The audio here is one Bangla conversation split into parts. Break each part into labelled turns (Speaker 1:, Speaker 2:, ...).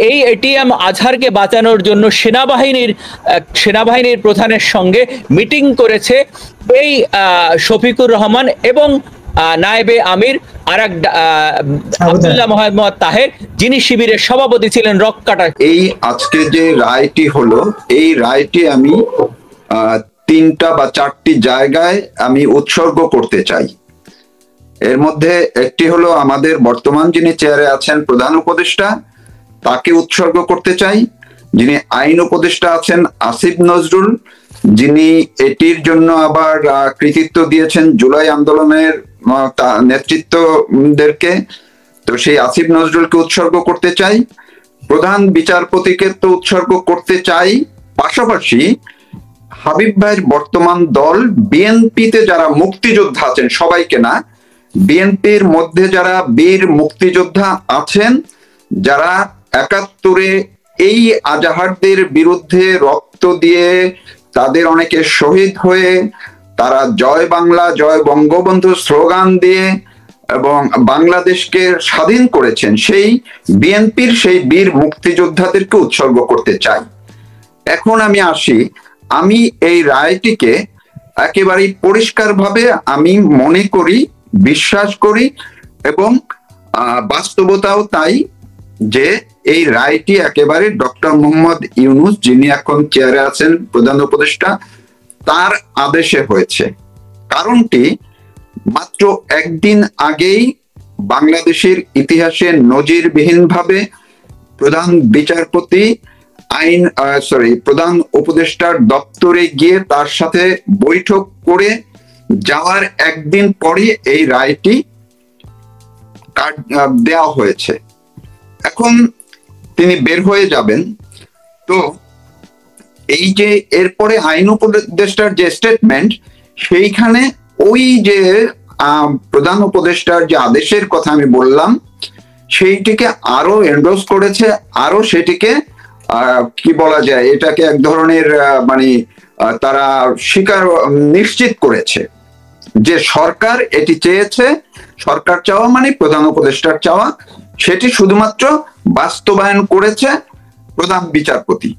Speaker 1: এই এটিএম আজহারকে বাঁচানোর জন্য সেনাবাহিনীর প্রধানের সঙ্গে মিটিং করেছে এই শফিকুর রহমান এবং নায়েবে আমির আরেক আব্দুল্লাহ মোহাম্মদ তাহের, যিনি শিবিরের সভাপতি ছিলেন রক কাটা।
Speaker 2: এই আজকে যে রায়টি হলো, এই রায়টি আমি তিনটা বা চারটি জায়গায় আমি উৎসর্গ করতে চাই। এর মধ্যে একটি হলো আমাদের বর্তমান যিনি চেয়ারে আছেন প্রধান উপদেষ্টা, তাকে উৎসর্গ করতে চাই। যিনি আইন উপদেষ্টা আছেন আসিফ নজরুল, যিনি এটির জন্য আবার কৃতিত্ব দিয়েছেন জুলাই আন্দোলনের নেতৃত্বদেরকে, তো সেই আসিফ নজরুলকে উৎসর্গ করতে চাই। প্রধান বিচারপতিকে তো উৎসর্গ করতে চাই। পাশাপাশি হাবিব ভাইয়ের বর্তমান দল বিএনপিতে যারা মুক্তিযোদ্ধা আছেন, সবাইকে না, বিএনপির মধ্যে যারা বীর মুক্তিযোদ্ধা আছেন, যারা ৭১-এ এই আজাহারদের বিরুদ্ধে রক্ত দিয়ে, তাদের অনেকে শহীদ হয়ে, তারা জয় বাংলা জয় বঙ্গবন্ধু স্লোগান দিয়ে এবং বাংলাদেশকে স্বাধীন করেছেন, সেই বিএনপির সেই বীর মুক্তিযোদ্ধাদেরকে উৎসর্গ করতে চাই। এখন আমি আসি, আমি এই রায়টিকে একেবারেই পরিষ্কারভাবে আমি মনে করি, বিশ্বাস করি এবং বাস্তবতাও তাই, যে এই রায়টি একেবারে ডক্টর মোহাম্মদ ইউনূস, যিনি এখন চেয়ারে আছেন প্রধান উপদেষ্টা, তার আদেশে হয়েছে। কারণটি, মাত্র একদিন আগেই বাংলাদেশের ইতিহাসে নজিরবিহীনভাবে প্রধান বিচারপতি প্রধান উপদেষ্টার দপ্তরে গিয়ে তার সাথে বৈঠক করে যাওয়ার একদিন পরই এই রায়টি দেওয়া হয়েছে। এখন তিনি বের হয়ে যাবেন, তো এই যে এরপরে আইন উপদেষ্টার যে স্টেটমেন্ট, সেইখানে ওই যে প্রধান উপদেষ্টার যে আদেশের কথা আমি বললাম, সেইটিকে আরো এন্ডোর্স করেছে, আরো সেটিকে কি বলা যায়, এটাকে এক ধরনের মানে তারা নিশ্চিত করেছে যে সরকার এটি চেয়েছে, সরকার চাওয়া মানে প্রধান উপদেষ্টার চাওয়া, সেটি শুধুমাত্র বাস্তবায়ন করেছে প্রধান বিচারপতি।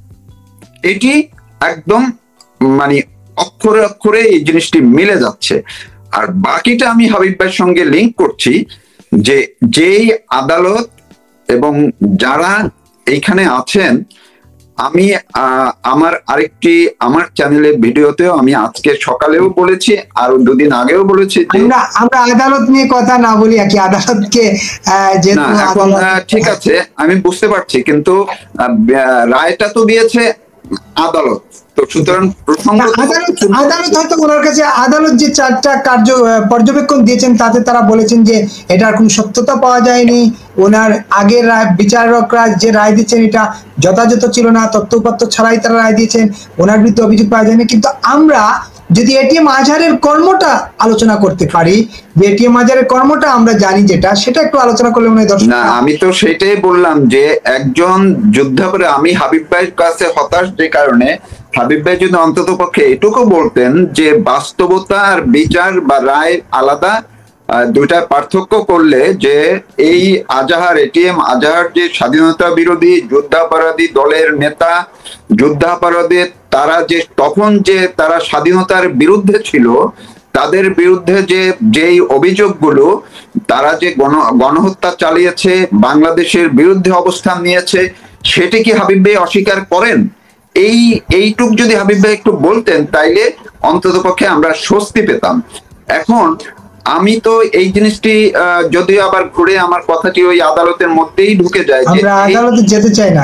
Speaker 2: এটি একদম মানে অক্ষরে অক্ষরে এই জিনিসটি মিলে যাচ্ছে। আর বাকিটা আমি হাবিব ভাইয়ের সঙ্গে লিঙ্ক করছি, যে যেই আদালত এবং যারা এইখানে আছেন, আমি আমার চ্যানেলের ভিডিওতেও আমি আজকে সকালেও বলেছি, আর দুদিন আগেও বলেছি,
Speaker 3: আমরা আদালত নিয়ে কথা না বলি, কি আদালতকে
Speaker 2: ঠিক আছে আমি বুঝতে পারছি, কিন্তু রায়টা তো দিয়েছে আদালত, তো সুতরাং
Speaker 3: আদালত হয়তো ওনার কাছে, আদালত যে 4টা পর্যবেক্ষণ দিয়েছেন তাতে তারা বলেছেন যে এটার কোনো সত্যতা পাওয়া যায়নি, ওনার আগের বিচারকরা যে রায় দিচ্ছেন এটা যথাযথ ছিল না, তথ্য উপাত্ত ছাড়াই তারা রায় দিয়েছেন, ওনার বিরুদ্ধে অভিযোগ পাওয়া যায়নি। কিন্তু আমরা যদি এটিএম আজহারের কর্মটা আলোচনা করতে পারি, যে এটিএম আজহারের কর্মটা আমরা জানি যেটা, সেটা একটু আলোচনা করলে মনে হয়
Speaker 2: না, আমি তো সেটাই বললাম যে একজন যোদ্ধাপরে আমি হাবিব ভাইয়ের কাছে হতাশ, যে কারণে হাবিব ভাই যদি অন্তত পক্ষে এটুকু বলতেন যে বাস্তবতা আর বিচার বা রায় আলাদা, দুইটা পার্থক্য করলে, যে এই এটিএম আজহার যে স্বাধীনতা বিরোধী যুদ্ধাপরাধী দলের নেতা, যুদ্ধাপরাধী, তারা যে তখন যে তারা স্বাধীনতার বিরুদ্ধে ছিল, তাদের বিরুদ্ধে যেই অভিযোগগুলো, তারা যে গণহত্যা চালিয়েছে, বাংলাদেশের বিরুদ্ধে অবস্থান নিয়েছে, সেটি কি হাবিব ভাই অস্বীকার করেন? এইটুক যদি হাবিব ভাই একটু বলতেন, তাইলে অন্তত পক্ষে আমরা স্বস্তি পেতাম। এখন আমি তো এই জিনিসটি যদিও আবার ঘুরে আমার কথাটি ওই আদালতের মধ্যেই ঢুকে যায়, যে
Speaker 3: আদালতে যেতে চাই না।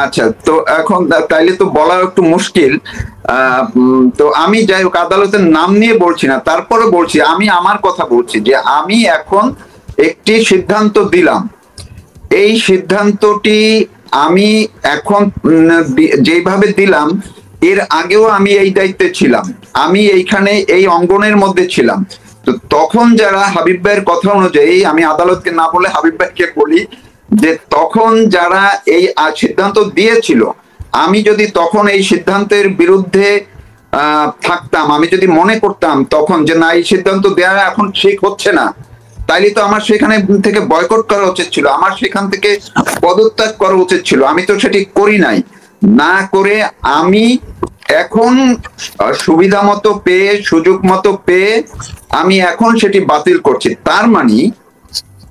Speaker 2: আচ্ছা, তো এখন তাইলে তো বলা একটু মুশকিল। তো আমি যাই হোক, আদালতের নাম নিয়ে বলছি না, তারপরে বলছি, আমি আমার কথা বলছি, যে আমি এখন একটি সিদ্ধান্ত দিলাম। এই সিদ্ধান্তটি আমি এখন যেভাবে দিলাম, এর আগেও আমি এই দায়িত্বে ছিলাম, আমি এইখানে এই অঙ্গনের মধ্যে ছিলাম। তো তখন যারা হাবিব ভাইয়ের কথা অনুযায়ী, আমি আদালতকে না বলে হাবিব ভাইকে বলি, যে তখন যারা এই সিদ্ধান্ত দিয়েছিল, আমি যদি তখন এই সিদ্ধান্তের বিরুদ্ধে থাকতাম, আমি যদি মনে করতাম তখন যে না, এই সিদ্ধান্ত দেওয়া এখন ঠিক হচ্ছে না, তাইলে তো আমার সেখানে থেকে বয়কট করা উচিত ছিল, আমার সেখান থেকে পদত্যাগ করা উচিত ছিল। আমি তো সেটি করি নাই। না করে আমি এখন সুবিধা মতো পেয়ে, সুযোগ মতো পেয়ে আমি এখন সেটি বাতিল করছি। তার মানে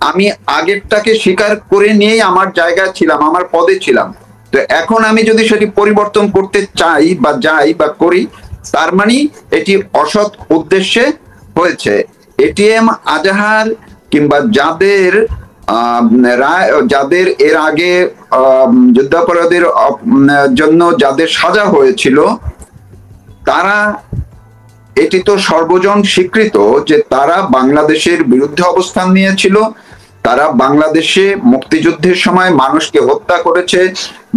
Speaker 2: আমি আগেরটাকে স্বীকার করে নিয়েই আমার জায়গায় ছিলাম, আমার পদে ছিলাম। তো এখন আমি যদি সেটি পরিবর্তন করতে চাই বা যাই বা করি, তার মানে এটি অসৎ উদ্দেশ্যে হয়েছে। এটিএম আজহার কিংবা যাদের এর আগে যুদ্ধাপরাধের জন্য যাদের সাজা হয়েছিল, তারা, এটি তো সর্বজন স্বীকৃত যে তারা বাংলাদেশের বিরুদ্ধে অবস্থান নিয়েছিল। তারা বাংলাদেশে মুক্তিযুদ্ধের সময় মানুষকে হত্যা করেছে,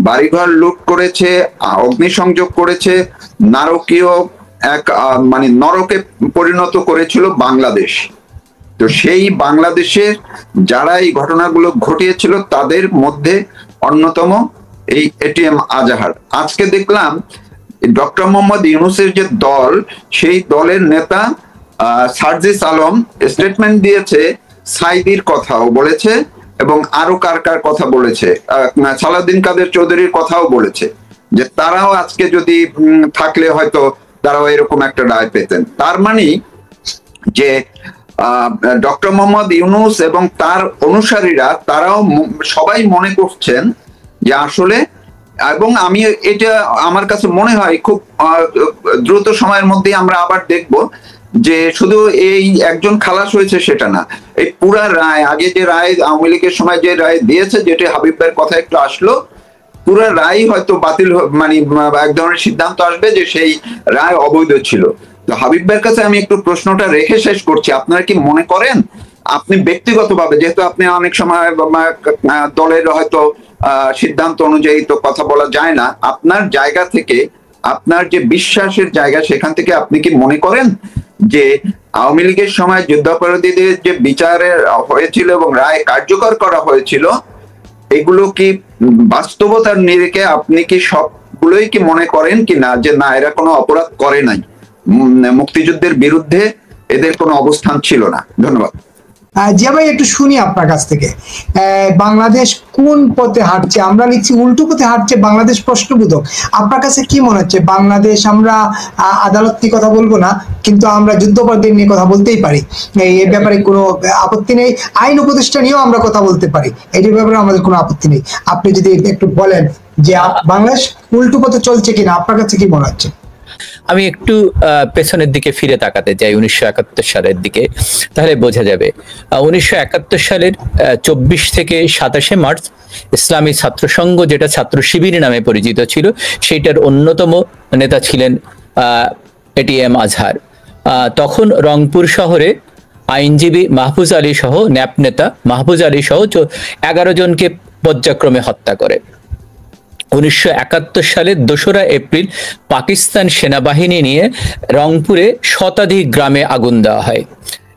Speaker 2: বাড়িঘর লুট করেছে, অগ্নিসংযোগ করেছে, নারকীয় এক মানে নরকে পরিণত করেছিল বাংলাদেশ। তো সেই বাংলাদেশের যারা এই ঘটনাগুলো ঘটিয়েছিল তাদের মধ্যে অন্যতম এই এটিএম আজহার। আজকে দেখলাম ডক্টর মোহাম্মদ ইউনূসের যে দল, সেই দলের নেতা সার্জিস আলম স্টেটমেন্ট দিয়েছে, সাইদির কথাও বলেছে এবং আরো কার কার কথা বলেছে, সালাউদ্দিন কাদের চৌধুরীর কথাও বলেছে যে তারাও আজকে যদি থাকলে হয়তো তারাও এরকম একটা রায় পেতেন। তার মানে যে ডক্টর মোহাম্মদ ইউনূস এবং তার অনুসারীরা তারাও সবাই মনে করছেন যে আসলে, এবং আমি এটা আমার কাছে মনে হয় খুব দ্রুত সময়ের মধ্যে আমরা আবার দেখব যে শুধু এই একজন খালাস হয়েছে সেটা না, এই পুরা রায়, আগে যে রায় আওয়ামী লীগের সময় যে রায় দিয়েছে, যেটা হাবিব ভাইয়ের কথা একটু আসলো, পুরা রায় হয়তো বাতিল, মানে এক ধরনের সিদ্ধান্ত আসবে যে সেই রায় অবৈধ ছিল। তো হাবিব ভাইয়ের কাছে আমি একটু প্রশ্নটা রেখে শেষ করছি, আপনারা কি মনে করেন, আপনি ব্যক্তিগতভাবে, যেহেতু আপনি অনেক সময় দলের হয়তো সিদ্ধান্ত অনুযায়ী তো কথা বলা যায় না, আপনার জায়গা থেকে, আপনার যে বিশ্বাসের জায়গা, সেখান থেকে আপনি কি মনে করেন যে আওয়ামী লীগের সময় যুদ্ধাপরাধীদের যে বিচারের হয়েছিল এবং রায় কার্যকর করা হয়েছিল, এগুলো কি বাস্তবতার নিরিখে আপনি কি সবগুলোই কি মনে করেন কি না যে না, এরা কোনো অপরাধ করে নাই, মুক্তিযুদ্ধের বিরুদ্ধে এদের কোনো অবস্থান ছিল না? ধন্যবাদ।
Speaker 3: জিয়া ভাই, একটু শুনি আপনার কাছ থেকে, বাংলাদেশ কোন পথে হাঁটছে? আমরা লিখছি উল্টো পথে হাঁটছে বাংলাদেশ, প্রশ্নবোধক। আপনার কাছে কি মনে হচ্ছে বাংলাদেশ, আমরা আদালত নিয়ে কথা বলবো না, কিন্তু আমরা যুদ্ধাপরাধীদের নিয়ে কথা বলতেই পারি, এই ব্যাপারে কোনো আপত্তি নেই। আইন উপদেষ্টা নিয়েও আমরা কথা বলতে পারি, এটির ব্যাপারে আমাদের কোনো আপত্তি নেই। আপনি যদি একটু বলেন যে বাংলাদেশ উল্টো পথে চলছে কিনা, আপনার কাছে কি মনে হচ্ছে?
Speaker 1: আমি একটু পেছনের দিকে ফিরে তাকাতে চাই, 1971 সালের দিকে, তাহলে বোঝা যাবে 1971 সালের 24 থেকে 27 মার্চ ইসলামী ছাত্র সংঘ, যেটা ছাত্র শিবির নামে পরিচিত ছিল, সেইটার অন্যতম নেতা ছিলেন এটিএম আজহার। তখন রংপুর শহরে আইনজীবী মাহফুজ আলী সহ, ন্যাপ নেতা মাহফুজ আলী সহ 11 জনকে পর্যায়ক্রমে হত্যা করে। 1971 সালের 2রা এপ্রিল পাকিস্তান সেনাবাহিনী নিয়ে রংপুরে শতাধিক গ্রামে আগুন দেওয়া হয়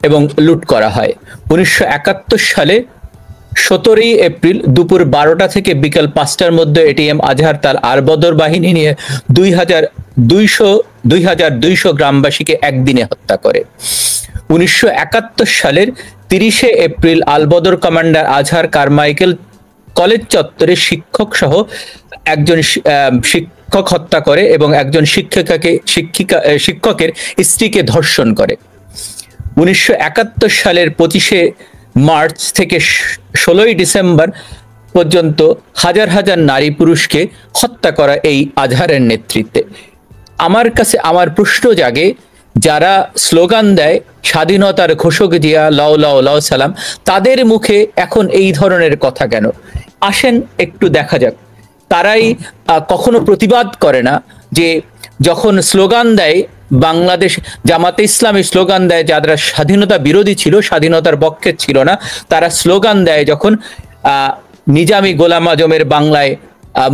Speaker 1: এবং লুট করা হয়। 1971 সালে 17ই এপ্রিল দুপুর 12টা থেকে বিকাল 5টার মধ্যে এটিএম আজহার তার আলবদর বাহিনী নিয়ে 2200 গ্রামবাসীকে একদিনে হত্যা করে। 1971 সালের 30শে এপ্রিল আলবদর কমান্ডার আজহার কারমাইকেল কলেজ চত্বরে শিক্ষক সহ একজন শিক্ষক হত্যা করে এবং একজন শিক্ষকের স্ত্রীকে ধর্ষণ করে। 1971 সালের 25শে মার্চ থেকে 16ই ডিসেম্বর পর্যন্ত হাজার হাজার নারী পুরুষকে হত্যা করা এই আজহারের নেতৃত্বে। আমার কাছে আমার প্রশ্ন জাগে, যারা স্লোগান দেয় স্বাধীনতার ঘোষক জিয়া, লাও লাও লাও সালাম, তাদের মুখে এখন এই ধরনের কথা কেন? আসেন একটু দেখা যাক। তারাই কখনো প্রতিবাদ করে না যে যখন স্লোগান দেয় বাংলাদেশ জামাতে ইসলামী স্লোগান দেয়, যারা স্বাধীনতা বিরোধী ছিল, স্বাধীনতার পক্ষে ছিল না, তারা স্লোগান দেয় যখন নিজামী গোলাম আজমের বাংলায়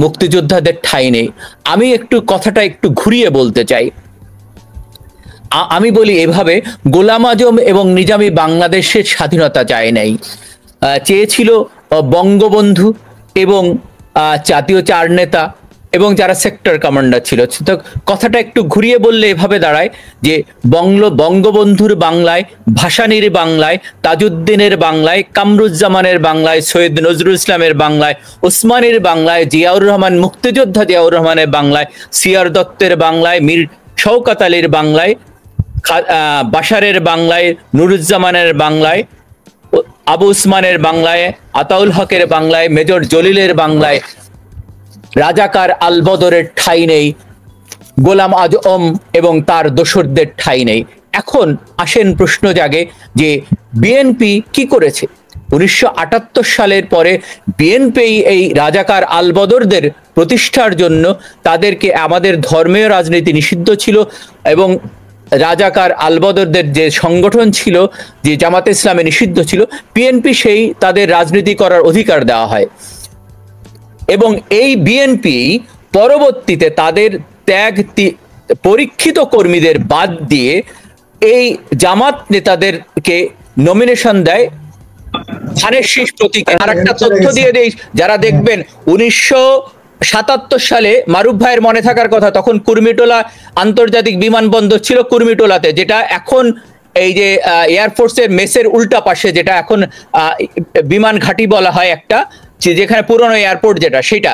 Speaker 1: মুক্তিযোদ্ধাদের ঠাঁই নেই। আমি একটু কথাটা একটু ঘুরিয়ে বলতে চাই। আমি বলি এভাবে, গোলাম আজম এবং নিজামী বাংলাদেশের স্বাধীনতা চায় নাই, চেয়েছিল বঙ্গবন্ধু এবং জাতীয় চার নেতা এবং যারা সেক্টর কমান্ডার ছিল। তো কথাটা একটু ঘুরিয়ে বললে এভাবে দাঁড়ায় যে বঙ্গবন্ধুর বাংলায়, ভাসানীর বাংলায়, তাজউদ্দিনের বাংলায়, কামরুজ্জামানের বাংলায়, সৈয়দ নজরুল ইসলামের বাংলায়, ওসমানীর বাংলায়, জিয়াউর রহমান মুক্তিযোদ্ধা জিয়াউর রহমানের বাংলায়, সিআর দত্তের বাংলায়, মীর শওকত আলীর বাংলায়, বাশারের বাংলায়, নুরুজ্জামানের বাংলায়, আবু উসমানের বাংলায়, আতাউল হকের বাংলায়, মেজর জলিলের বাংলায় রাজাকার আলবদরের ঠাঁই নেই, গোলাম আজম এবং তার দোসরদের ঠাঁই নেই। এখন আসেন প্রশ্ন জাগে যে বিএনপি কি করেছে? 1978 সালের পরে বিএনপি এই রাজাকার আলবদরদের প্রতিষ্ঠার জন্য তাদেরকে, আমাদের ধর্মীয় রাজনীতি নিষিদ্ধ ছিল এবং রাজাকার আলবদরদের যে সংগঠন ছিল, যে জামাতে ইসলামে নিষিদ্ধ ছিল, বিএনপি সেই তাদের রাজনীতি করার অধিকার দেওয়া হয় এবং এই বিএনপি পরবর্তীতে তাদের পরীক্ষিত কর্মীদের বাদ দিয়ে এই জামাত নেতাদেরকে নমিনেশন দেয় ধানের শীষ প্রতীকে। আর একটা তথ্য দিয়ে দেই, যারা দেখবেন 1977 সালে মারুফ ভাইয়ের মনে থাকার কথা, তখন কুর্মিটোলা আন্তর্জাতিক বিমানবন্দর ছিল কুর্মিটোলাতে, যেটা এখন এই যে এয়ারফোর্সের মেসের উল্টা পাশে, যেটা এখন বিমান ঘাঁটি বলা হয় একটা, যেখানে পুরনো এয়ারপোর্ট যেটা, সেটা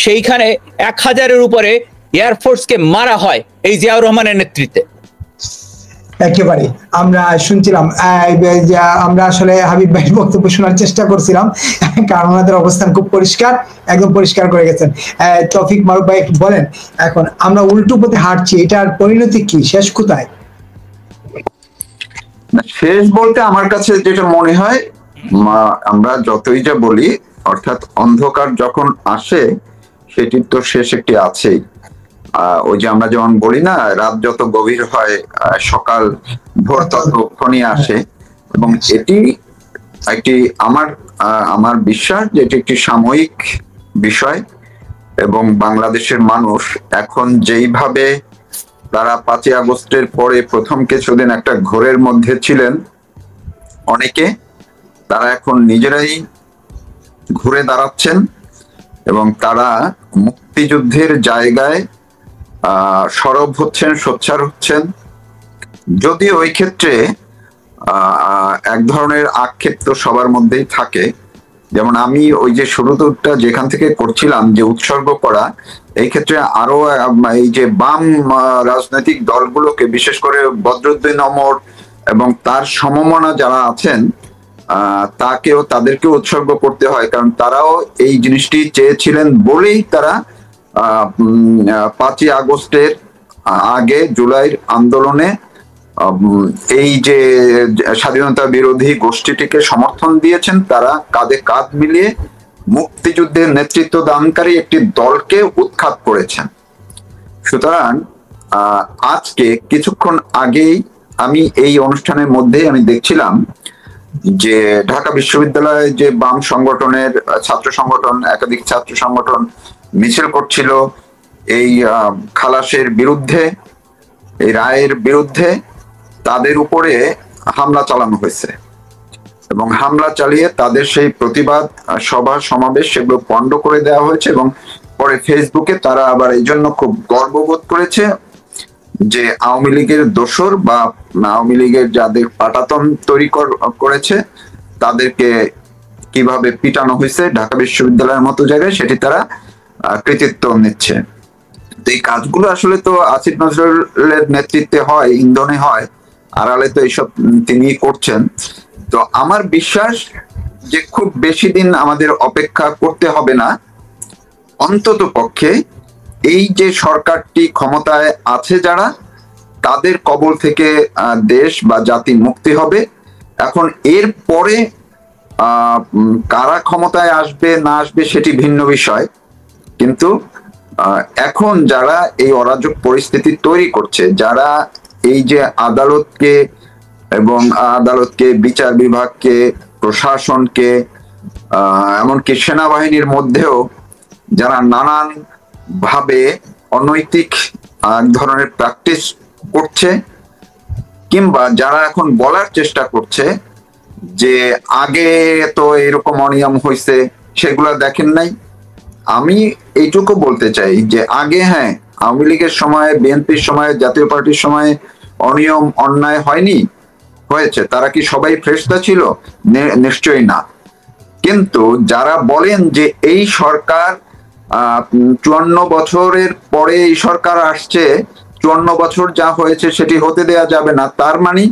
Speaker 1: সেইখানে 1000-এর উপরে এয়ারফোর্সকে মারা হয় এই জিয়াউর রহমানের নেতৃত্বে।
Speaker 3: একেবারে আমরা শুনছিলাম, আমরা আসলে হাবিব ভাইয়ের বক্তব্য শোনার চেষ্টা করছিলাম, কারণ ওনাদের অবস্থান খুব পরিষ্কার, একদম পরিষ্কার করে গেছেন। তৌফিক, মারুফ ভাই বলেন, এখন আমরা উল্টো পথে হাঁটছি, এটার পরিণতি কি, শেষ কোথায়?
Speaker 2: শেষ বলতে আমার কাছে যেটা মনে হয়, আমরা যতই যা বলি, অর্থাৎ অন্ধকার যখন আসে সেটির তো শেষ একটি আছেই। ওই যে আমরা যেমন বলি না, রাত যত গভীর হয় সকাল ভোর ততক্ষণই আসে, এবং এটি একটি আমার বিশ্বাস যে এটি একটি সাময়িক বিষয়। এবং বাংলাদেশের মানুষ এখন যেইভাবে তারা 5ই আগস্টের পরে প্রথম কিছুদিন একটা ঘোরের মধ্যে ছিলেন অনেকে, তারা এখন নিজেরাই ঘুরে দাঁড়াচ্ছেন এবং তারা মুক্তিযুদ্ধের জায়গায় সরব হচ্ছেন, সোচ্চার হচ্ছেন। যদিও ওই ক্ষেত্রে এক ধরনের আক্ষেপ তো সবার মধ্যেই থাকে, যেমন আমি ওই যে শুরুটা যেখান থেকে করছিলাম যে উৎসর্গ করা, এই ক্ষেত্রে আরো এই যে বাম রাজনৈতিক দলগুলোকে, বিশেষ করে বদরুদ্দিন অমর এবং তার সমমনা যারা আছেন, তাদেরকে উৎসর্গ করতে হয়, কারণ তারাও এই জিনিসটি চেয়েছিলেন বলেই তারা 5ই আগস্টের আগে জুলাইয়ের আন্দোলনে এই যে স্বাধীনতা বিরোধী গোষ্ঠীটিকে সমর্থন দিয়েছেন। তারা কাঁধে কাঁধ মিলিয়ে মুক্তিযুদ্ধের নেতৃত্ব দানকারী একটি দলকে উৎখাত করেছেন। সুতরাং আজকে কিছুক্ষণ আগেই আমি এই অনুষ্ঠানের মধ্যে আমি দেখছিলাম যে ঢাকা বিশ্ববিদ্যালয়ে যে বাম সংগঠনের ছাত্র সংগঠন, একাধিক ছাত্র সংগঠন মিছিল করছিল এই খালাসের বিরুদ্ধে, এই রায়ের বিরুদ্ধে, তাদের উপরে হামলা চালানো হয়েছে এবং হামলা চালিয়ে তাদের সেই প্রতিবাদ সভা সমাবেশ সেগুলো পণ্ড করে দেওয়া হয়েছে। এবং পরে ফেসবুকে তারা আবার এই জন্য খুব গর্ববোধ করেছে যে আওয়ামী লীগের দোসর বা আওয়ামী লীগের যাদের পাটাতন তৈরি করেছে তাদেরকে কিভাবে পিটানো হয়েছে ঢাকা বিশ্ববিদ্যালয়ের মতো জায়গায়, সেটি তারা কৃতিত্ব নিচ্ছে। এই কাজগুলো আসলে তো আসিফ নজরুলের নেতৃত্বে হয়, ইন্ধনে হয়, আড়ালে তো এইসব তিনি করছেন। তো আমার বিশ্বাস যে খুব বেশি দিন আমাদের অপেক্ষা করতে হবে না, অন্তত পক্ষে এই যে সরকারটি ক্ষমতায় আছে যারা, তাদের কবল থেকে দেশ বা জাতি মুক্তি হবে। এখন এর পরে কারা ক্ষমতায় আসবে না আসবে সেটি ভিন্ন বিষয়, কিন্তু এখন যারা এই অরাজক পরিস্থিতি তৈরি করছে, যারা এই যে আদালতকে এবং বিচার বিভাগকে, প্রশাসনকে, এমনকি সেনাবাহিনীর মধ্যেও যারা নানান ভাবে অনৈতিক এক ধরনের প্র্যাকটিস করছে, কিংবা যারা এখন বলার চেষ্টা করছে যে আগে তো এরকম অনিয়ম হয়েছে, সেগুলা দেখেন নাই, আমি এইটুকু বলতে চাই যে আগে হ্যাঁ আওয়ামী লীগের সময়, বিএনপির সময়, জাতীয় পার্টির সময় অনিয়ম অন্যায় হয়নি, হয়েছে। তারা কি সবাই ফেরেশতা ছিল? নিশ্চয়ই না। কিন্তু যারা বলেন যে এই সরকার 54 বছরের পরে এই সরকার আসছে, 54 বছর যা হয়েছে সেটি হতে দেয়া যাবে না, তার মানে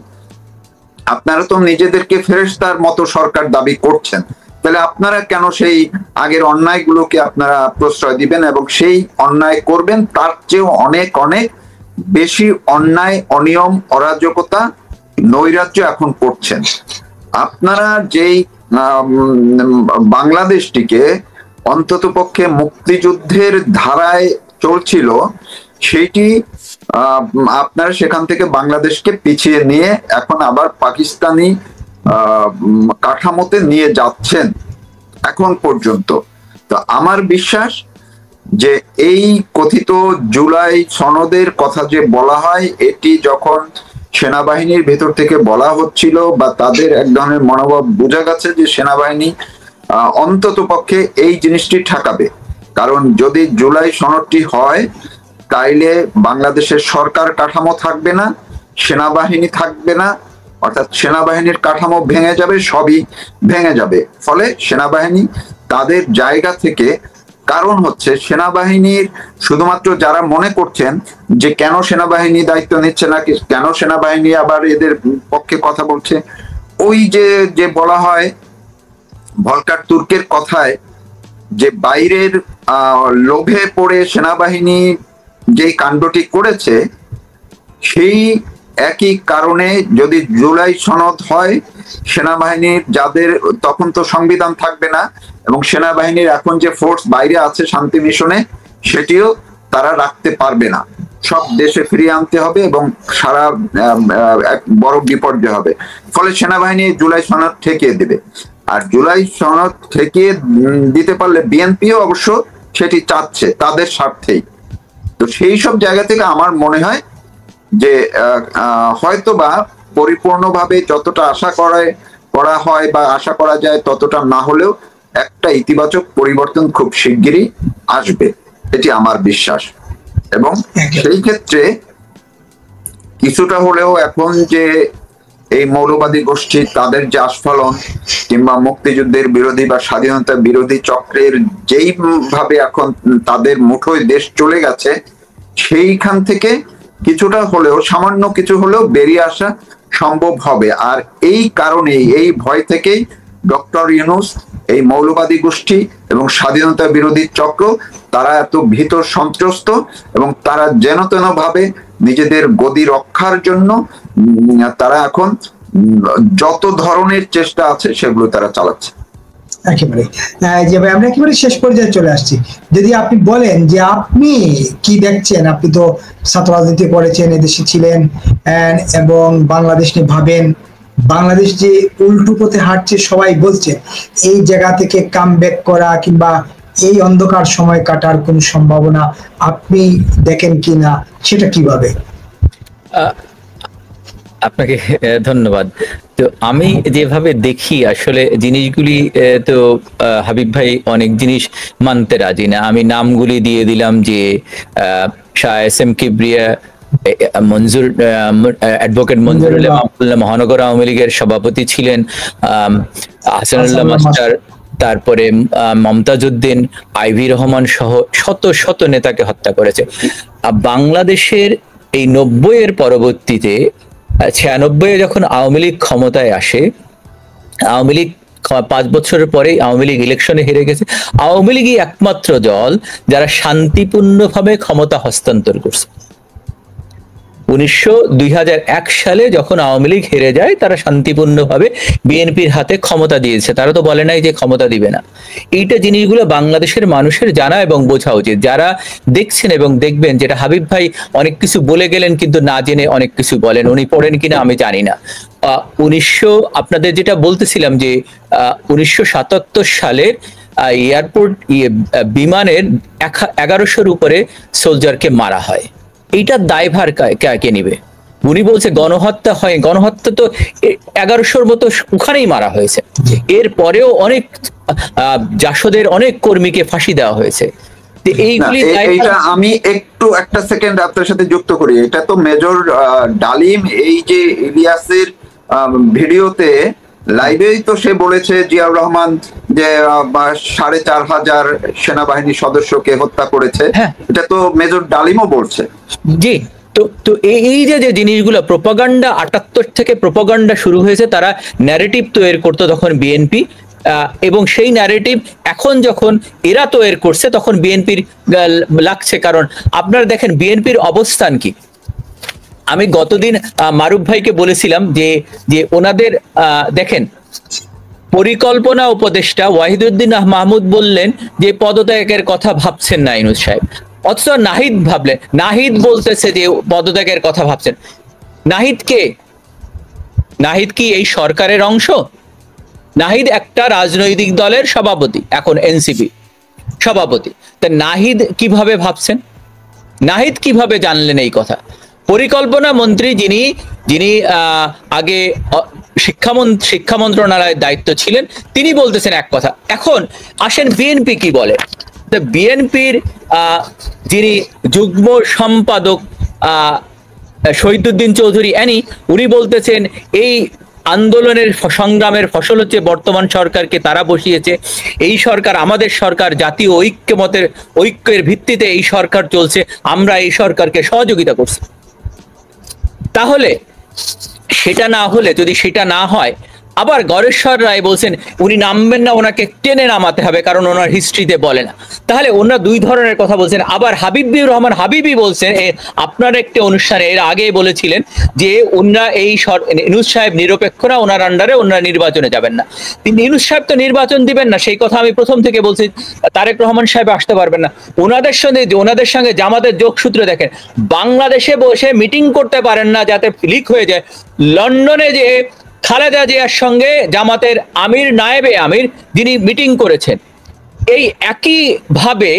Speaker 2: আপনারা তো নিজেদেরকে ফেরেশতার মতো সরকার দাবি করছেন। তাহলে আপনারা কেন সেই আগের অন্যায়গুলোকে আপনারা প্রশ্রয় দিবেন এবং সেই অন্যায় করবেন? তার চেয়েও অনেক অনেক বেশি অন্যায়, অনিয়ম, অরাজকতা, নৈরাজ্য এখন করছেন আপনারা। যেই বাংলাদেশটিকে অন্ততপক্ষে মুক্তিযুদ্ধের ধারায় চলছিল, সেইটি আপনারা সেখান থেকে বাংলাদেশকে পিছিয়ে নিয়ে এখন আবার পাকিস্তানি কাঠামোতে নিয়ে যাচ্ছেন এখন পর্যন্ত। তো আমার বিশ্বাস যে এই কথিত জুলাই সনদের কথা যে বলা হয়, এটি যখন সেনাবাহিনীর ভেতর থেকে বলা হচ্ছিল বা তাদের এক ধরনের মনোভাব বোঝা গেছে যে সেনাবাহিনী অন্তত পক্ষে এই জিনিসটি ঠেকাবে। কারণ যদি জুলাই সনদটি হয় তাইলে বাংলাদেশের সরকার কাঠামো থাকবে না, সেনাবাহিনী থাকবে না, অর্থাৎ সেনাবাহিনীর কাঠামো ভেঙে যাবে, সবই ভেঙে যাবে। ফলে সেনাবাহিনী তাদের জায়গা থেকে, কারণ হচ্ছে সেনাবাহিনীর শুধুমাত্র যারা মনে করছেন যে কেন সেনাবাহিনী দায়িত্ব নিচ্ছে না, কেন সেনাবাহিনী আবার এদের পক্ষে কথা বলছে, ওই যে বলা হয় ভলকার তুর্কের কথায় যে বাইরের লোভে পড়ে সেনাবাহিনী যে কাণ্ডটি করেছে, সেই একই কারণে যদি জুলাই সনদ হয়, সেনাবাহিনীর যাদের তখন তো সংবিধান থাকবে না এবং সেনাবাহিনীর এখন যে ফোর্স বাইরে আছে শান্তি মিশনে, সেটিও তারা রাখতে পারবে না, সব দেশে ফিরিয়ে আনতে হবে এবং সারা এক বড় বিপর্যয় হবে। ফলে সেনাবাহিনী জুলাই সনদ ঠেকিয়ে দেবে। আর জুলাই সনদ ঠেকিয়ে দিতে পারলে বিএনপিও অবশ্য সেটি চাচ্ছে তাদের স্বার্থেই। তো সেই সব জায়গা থেকে আমার মনে হয় যে হয়তোবা পরিপূর্ণভাবে যতটা আশা করা হয় বা আশা করা যায় ততটা না হলেও একটা ইতিবাচক পরিবর্তন খুব শিগগিরই আসবে, এটি আমার বিশ্বাস। এবং সেই ক্ষেত্রে কিছুটা হলেও এখন যে এই মৌলবাদী গোষ্ঠী তাদের যে আস্ফালন কিংবা মুক্তিযুদ্ধের বিরোধী বা স্বাধীনতা বিরোধী চক্রের যেই ভাবে এখন তাদের মুঠোয় দেশ চলে গেছে, সেইখান থেকে কিছুটা হলেও, সামান্য কিছু হলেও বেরিয়ে আসা সম্ভব হবে। আর এই কারণেই, এই ভয় থেকেই ডক্টর ইউনূস, এই মৌলবাদী গোষ্ঠী এবং স্বাধীনতা বিরোধী চক্র তারা এত ভীত সন্ত্রস্ত এবং তারা যেন তেন ভাবে নিজেদের গদি রক্ষার জন্য তারা এখন যত ধরনের চেষ্টা আছে সেগুলো তারা চালাচ্ছে।
Speaker 3: একেবারে যে ভাই আমরা একেবারে শেষ পর্যায়ে চলে আসছি, যদি আপনি বলেন যে আপনি কি দেখছেন, আপনি তো ছাত্র রাজনীতি করেছেন, এদেশে ছিলেন এবং বাংলাদেশ নিয়ে ভাবেন, বাংলাদেশ যে উল্টো পথে হাঁটছে সবাই বলছে, এই জায়গা থেকে কাম ব্যাক করা কিংবা এই অন্ধকার সময় কাটার কোন সম্ভাবনা আপনি দেখেন কিনা, সেটা কিভাবে?
Speaker 1: আপনাকে ধন্যবাদ। তো আমি যেভাবে দেখি আসলে জিনিসগুলি, তো হাবিব ভাই অনেক জিনিস মানতে রাজি না। আমি নামগুলি দিয়ে দিলাম যে শাহ এস এম কিবরিয়া, মঞ্জুর অ্যাডভোকেট মঞ্জুরুল্লাহ মাহমুদুল্লাহ মহানগর আওয়ামী লীগের সভাপতি ছিলেন, হাসানুল্লাহ মাস্টার, তারপরে মমতাজ উদ্দিন, আইভি রহমান সহ শত শত নেতাকে হত্যা করেছে। বাংলাদেশের এই 90-এর পরবর্তীতে 96-এ যখন আওয়ামী লীগ ক্ষমতায় আসে, আওয়ামী লীগ 5 বছরের পরে আওয়ামী লীগ ইলেকশনে হেরে গেছে। আওয়ামী লীগই একমাত্র দল যারা শান্তিপূর্ণভাবে ক্ষমতা হস্তান্তর করছে। 2001 সালে যখন আওয়ামী লীগ হেরে যায়, তারা শান্তিপূর্ণভাবে বিএনপির হাতে ক্ষমতা দিয়েছে। তারা তো বলে নাই যে ক্ষমতা দিবে না। এইটা জিনিসগুলো বাংলাদেশের মানুষের জানা এবং বোঝা উচিত। যারা দেখছেন এবং দেখবেন, যেটা হাবিব ভাই অনেক কিছু বলে গেলেন কিন্তু না জেনে অনেক কিছু বলেন, উনি পড়েন কিনা আমি জানি না। আপনাদের যেটা বলতেছিলাম যে 1977 সালের এয়ারপোর্ট বিমানের 1100-র উপরে সোলজারকে মারা হয়। এইটার দায়ভার কে নিবে? উনি বলছে গণহত্যা হয়, গণহত্যা তো 1100-র মতো ওখানেই মারা হয়েছে, এর পরেও অনেক জাসদের অনেক কর্মীকে ফাঁসি দেওয়া হয়েছে। এইগুলি
Speaker 2: এইটা আমি একটু একটা সেকেন্ড আপনার সাথে যুক্ত করি। এটা তো মেজর ডালিম এই যে ইলিয়াসের ভিডিওতে লাইভেই তো সে বলেছে জিয়াউর রহমান যে 4500 সেনাবাহিনীর সদস্যকে হত্যা করেছে, এটা তো মেজর ডালিমও বলছে।
Speaker 1: জি, তো এই যে জিনিসগুলো প্রোপাগান্ডা 78 থেকে প্রোপাগান্ডা শুরু হয়েছে, তারা ন্যারেটিভ তৈরি করতো তখন বিএনপি, এবং সেই ন্যারেটিভ এখন যখন এরা তৈরি করছে তখন বিএনপির লাগছে। কারণ আপনারা দেখেন বিএনপির অবস্থান কি। আমি গতদিন মারুফ ভাইকে বলেছিলাম যে ওনাদের দেখেন পরিকল্পনা উপদেষ্টা ওয়াহিদুদ্দিন মাহমুদ বললেন যে পদত্যাগের কথা ভাবছেন না ইউনূস সাহেব, অথচ নাহিদ ভাবলেন, নাহিদ বলতেছে যে পদত্যাগের কথা ভাবছেন। নাহিদ কে? নাহিদ কি এই সরকারের অংশ? নাহিদ একটা রাজনৈতিক দলের সভাপতি, এখন এনসিপি সভাপতি। তা নাহিদ কিভাবে ভাবছেন? নাহিদ কিভাবে জানলেন এই কথা? পরিকল্পনা মন্ত্রী যিনি আগে শিক্ষা মন্ত্রণালয়ের দায়িত্ব ছিলেন, তিনি বলতেছেন এক কথা। এখন আসেন বিএনপি কি বলে। বিএনপির যিনি যুগ্ম সম্পাদক শহীদুদ্দিন চৌধুরী অ্যানি, উনি বলতেছেন এই আন্দোলনের সংগ্রামের ফসল হচ্ছে বর্তমান সরকারকে তারা বসিয়েছে, এই সরকার আমাদের সরকার, জাতীয় ঐক্যের ভিত্তিতে এই সরকার চলছে, আমরা এই সরকারকে সহযোগিতা করছি। তাহলে সেটা না হলে, যদি সেটা না হয়, আবার গণেশ্বর রায় বলছেন উনি নামবেন না, ওনাকে টেনে নামাতে হবে কারণ ওনার হিস্ট্রিতে বলে না। তাহলে ওনারা দুই ধরনের কথা বলছেন। আবার হাবিবুর রহমান হাবিবি বলছেন, আপনার একটি অনুষ্ঠানে এর আগে বলেছিলেন যে ওনারা এই ইউনূস সাহেব নিরপেক্ষ না, ওনার আন্ডারে ওনারা নির্বাচনে যাবেন না। তিনি ইউনূস সাহেব তো নির্বাচন দিবেন না, সেই কথা আমি প্রথম থেকে বলছি। তারেক রহমান সাহেব আসতে পারবেন না। ওনাদের সঙ্গে জামাতের যোগসূত্র দেখেন, বাংলাদেশে বসে মিটিং করতে পারেন না যাতে লিক হয়ে যায়। লন্ডনে যে খালেদা জিয়ার সঙ্গে জামাতের আমির, নায়েবে আমির, যিনি মিটিং করেছেন, এই একইভাবে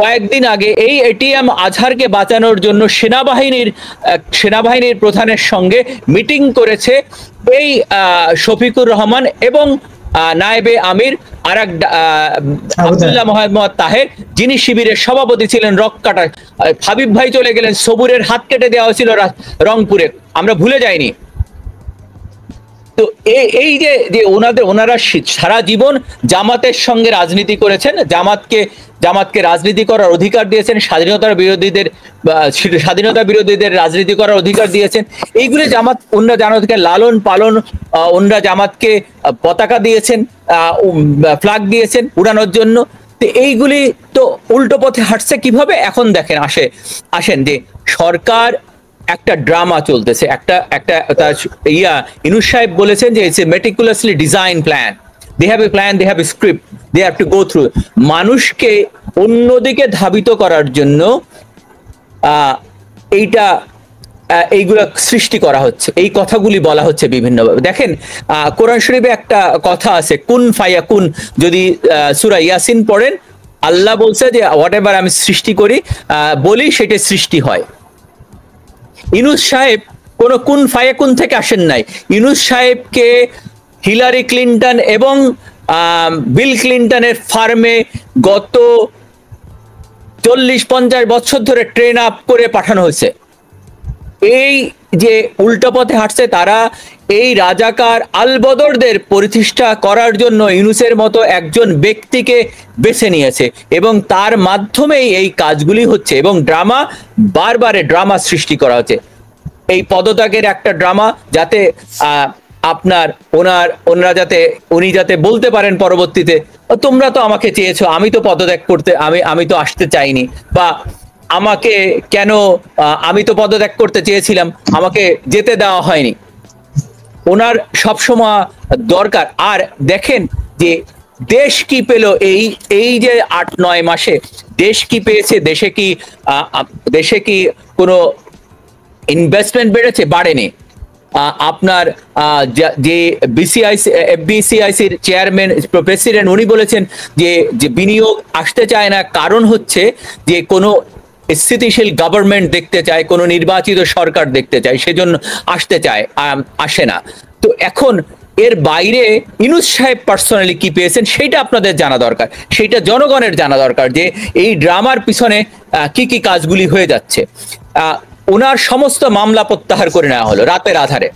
Speaker 1: কয়েকদিন আগে এই এটিএম আজহারকে বাঁচানোর জন্য সেনাবাহিনীর প্রধানের সঙ্গে মিটিং করেছে এই শফিকুর রহমান এবং নায়েবে আমির আব্দুল্লাহ মোহাম্মদ তাহের, যিনি শিবিরের সভাপতি ছিলেন। রক-কাটা হাবিব ভাই চলে গেলেন, সবুরের হাত কেটে দেওয়া হয়েছিল রংপুরে, আমরা ভুলে যাইনি। তো এই যে ওনারা সারা জীবন জামাতের সঙ্গে রাজনীতি করেছেন, জামাতকে রাজনীতি করার অধিকার দিয়েছেন, স্বাধীনতা বিরোধীদের রাজনীতি করার অধিকার দিয়েছেন। এইগুলি ওনারা জামাতকে লালন পালন, ওনারা জামাতকে পতাকা দিয়েছেন, ফ্ল্যাগ দিয়েছেন উড়ানোর জন্য। তো এইগুলি তো উল্টো পথে হাঁটছে কিভাবে এখন দেখেন। আসেন যে সরকার একটা ড্রামা চলতেছে, ইউনূস সাহেব বলেছেন যে it's a meticulously design plan, they have a plan, they have a script, they have to go through. মানুষকে অন্যদিকে ধাবিত করার জন্য এইগুলা সৃষ্টি করা হচ্ছে, এই কথাগুলি বলা হচ্ছে বিভিন্নভাবে। দেখেন কোরআন শরীফে একটা কথা আছে, কুন ফায়াকুন, যদি সূরা ইয়াসিন পড়েন, আল্লাহ বলছে যে হোয়াট এভার আমি সৃষ্টি করি বলি সেটা সৃষ্টি হয়। ইউনূস সাহেব কোন কুন ফায়াকুন থেকে আসেন নাই। ইউনূস সাহেবকে হিলারি ক্লিন্টন এবং বিল ক্লিন্টনের ফার্মে গত 40-50 বছর ধরে ট্রেন আপ করে পাঠানো হয়েছে। এই যে উল্টো পথে হাঁটছে, তারা এই রাজাকার আলবদরদের প্রতিষ্ঠা করার জন্য ইউনূসের মতো একজন ব্যক্তিকে বেছে নিয়েছে এবং তার মাধ্যমেই এই কাজগুলি হচ্ছে এবং বারবার ড্রামা সৃষ্টি করা হচ্ছে। এই পদত্যাগের একটা ড্রামা, যাতে উনি যাতে বলতে পারেন পরবর্তীতে, তোমরা তো আমাকে চেয়েছো, আমি তো পদত্যাগ করতে, আমি তো আসতে চাইনি, বা আমাকে কেন, আমি তো পদত্যাগ করতে চেয়েছিলাম, আমাকে যেতে দেওয়া হয়নি। ওনার সবসময় দরকার। আর দেখেন যে দেশ কি পেল এই যে 8-9 মাসে, দেশ কি পেয়েছে? দেশে কি কোনো ইনভেস্টমেন্ট বেড়েছে? বাড়েনি। আপনার যে এফবিসিআইসির চেয়ারম্যান প্রেসিডেন্ট, উনি বলেছেন যে বিনিয়োগ আসতে চায় না, কারণ হচ্ছে যে কোনো স্থিতিশীল গভর্নমেন্ট দেখতে চায়, কোনো নির্বাচিত সরকার দেখতে চায়, সেজন্য আসতে চায়, আসে না। তো এখন এর বাইরে ইউনূস সাহেব পার্সোনালি কি পেয়েছেন সেটা আপনাদের জানা দরকার, সেটা জনগণের জানা দরকার, যে এই ড্রামার পিছনে কি কি কাজগুলি হয়ে যাচ্ছে। ওনার সমস্ত মামলা প্রত্যাহার করে নেওয়া হলো রাতের আধারে,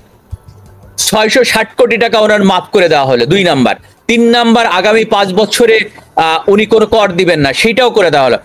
Speaker 1: 660 কোটি টাকা ওনার মাফ করে দেওয়া হলো 2 নাম্বার। 3 নাম্বার, আগামী 5 বছরে উনি কোনো কর দিবেন না, সেটাও করে দেওয়া হলো।